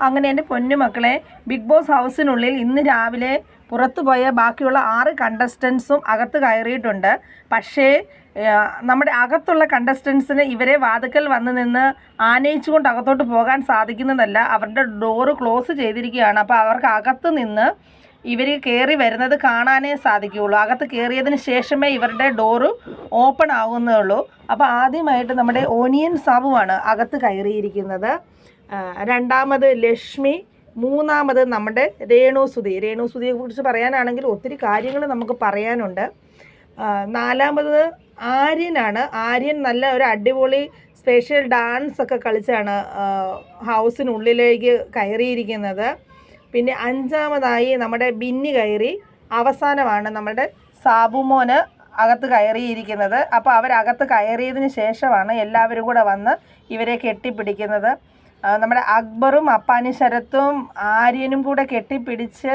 അങ്ങനെ എൻ്റെ പൊന്നു മക്കളെ, ബിഗ് ബോസ് ഹൗസിനുള്ളിൽ ഇന്ന് രാവിലെ പുറത്തുപോയ ബാക്കിയുള്ള 6 കണ്ടസ്റ്റൻസും അകത്ത് കയറിയിട്ടുണ്ട്. പക്ഷേ നമ്മുടെ അകത്തുള്ള കണ്ടസ്റ്റൻസിന് ഇവരെ വാതിക്കൽ വന്ന് നിന്ന് ആനയിച്ചുകൊണ്ട് അകത്തോട്ട് പോകാൻ സാധിക്കുന്നതല്ല. അവരുടെ ഡോറ് ക്ലോസ് ചെയ്തിരിക്കുകയാണ്. അപ്പോൾ അവർക്ക് അകത്ത് നിന്ന് ഇവർ കയറി വരുന്നത് കാണാനേ സാധിക്കുകയുള്ളൂ. അകത്ത് കയറിയതിന് ശേഷമേ ഇവരുടെ ഡോറ് ഓപ്പൺ ആകുന്നുള്ളൂ. അപ്പോൾ ആദ്യമായിട്ട് നമ്മുടെ ഓനിയൻ സാബുവാണ് അകത്ത് കയറിയിരിക്കുന്നത്. രണ്ടാമത് ലക്ഷ്മി, മൂന്നാമത് നമ്മുടെ രേണുസുതിയെ കുറിച്ച് പറയാനാണെങ്കിൽ ഒത്തിരി കാര്യങ്ങൾ നമുക്ക് പറയാനുണ്ട്. നാലാമത് ആര്യനാണ്. ആര്യൻ നല്ല ഒരു അടിപൊളി സ്പെഷ്യൽ ഡാൻസ് ഒക്കെ കളിച്ചാണ് ഹൗസിനുള്ളിലേക്ക് കയറിയിരിക്കുന്നത്. പിന്നെ അഞ്ചാമതായി നമ്മുടെ ബിന്നി കയറി. അവസാനമാണ് നമ്മുടെ സാബുമോന് അകത്ത് കയറിയിരിക്കുന്നത്. അപ്പോൾ അവരകത്ത് കയറിയതിന് ശേഷമാണ് എല്ലാവരും കൂടെ വന്ന് ഇവരെ കെട്ടിപ്പിടിക്കുന്നത്. നമ്മുടെ അക്ബറും അപ്പാനി ശരത്തും ആര്യനും കൂടെ കെട്ടിപ്പിടിച്ച്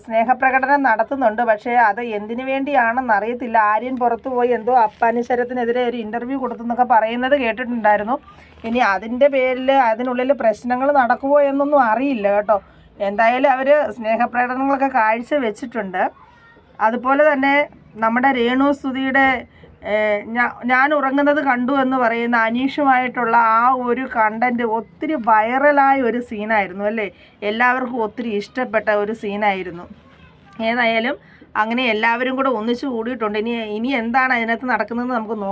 സ്നേഹപ്രകടനം നടത്തുന്നുണ്ട്. പക്ഷേ അത് എന്തിനു വേണ്ടിയാണെന്ന് അറിയത്തില്ല. ആര്യൻ പുറത്തു പോയി എന്തോ അപ്പാനി ശരത്തിനെതിരെ ഒരു ഇൻ്റർവ്യൂ കൊടുത്തെന്നൊക്കെ പറയുന്നത് കേട്ടിട്ടുണ്ടായിരുന്നു. ഇനി അതിൻ്റെ പേരിൽ അതിനുള്ളിൽ പ്രശ്നങ്ങൾ നടക്കുമോ എന്നൊന്നും അറിയില്ല കേട്ടോ. എന്തായാലും അവർ സ്നേഹപ്രകടനങ്ങളൊക്കെ കാഴ്ച വെച്ചിട്ടുണ്ട്. അതുപോലെ തന്നെ നമ്മുടെ രേണുസുതിയുടെ ഞാൻ ഉറങ്ങുന്നത് കണ്ടു എന്ന് പറയുന്ന അനീഷുമായിട്ടുള്ള ആ ഒരു കണ്ടൻറ്റ് ഒത്തിരി വൈറലായ ഒരു സീനായിരുന്നു അല്ലേ. എല്ലാവർക്കും ഒത്തിരി ഇഷ്ടപ്പെട്ട ഒരു സീനായിരുന്നു. ഏതായാലും അങ്ങനെ എല്ലാവരും കൂടെ ഒന്നിച്ചു കൂടിയിട്ടുണ്ട്. ഇനി എന്താണ് അതിനകത്ത് നടക്കുന്നതെന്ന് നമുക്ക് നോക്കാം.